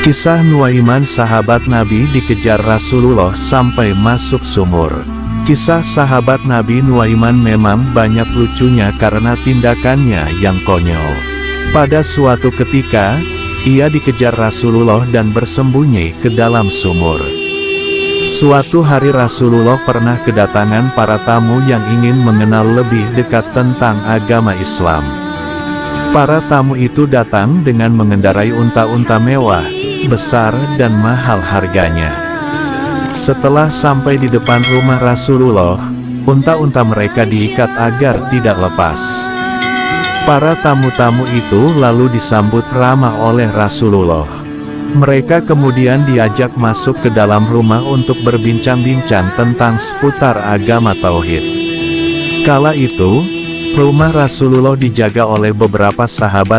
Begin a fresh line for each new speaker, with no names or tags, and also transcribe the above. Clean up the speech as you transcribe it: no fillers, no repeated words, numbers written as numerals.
Kisah Nuaiman, sahabat Nabi dikejar Rasulullah sampai masuk sumur. Kisah sahabat Nabi Nuaiman memang banyak lucunya karena tindakannya yang konyol. Pada suatu ketika, ia dikejar Rasulullah dan bersembunyi ke dalam sumur. Suatu hari Rasulullah pernah kedatangan para tamu yang ingin mengenal lebih dekat tentang agama Islam. Para tamu itu datang dengan mengendarai unta-unta mewah, besar dan mahal harganya. Setelah sampai di depan rumah Rasulullah, unta-unta mereka diikat agar tidak lepas. Para tamu-tamu itu lalu disambut ramah oleh Rasulullah. Mereka kemudian diajak masuk ke dalam rumah untuk berbincang-bincang tentang seputar agama tauhid. Kala itu, rumah Rasulullah dijaga oleh beberapa sahabat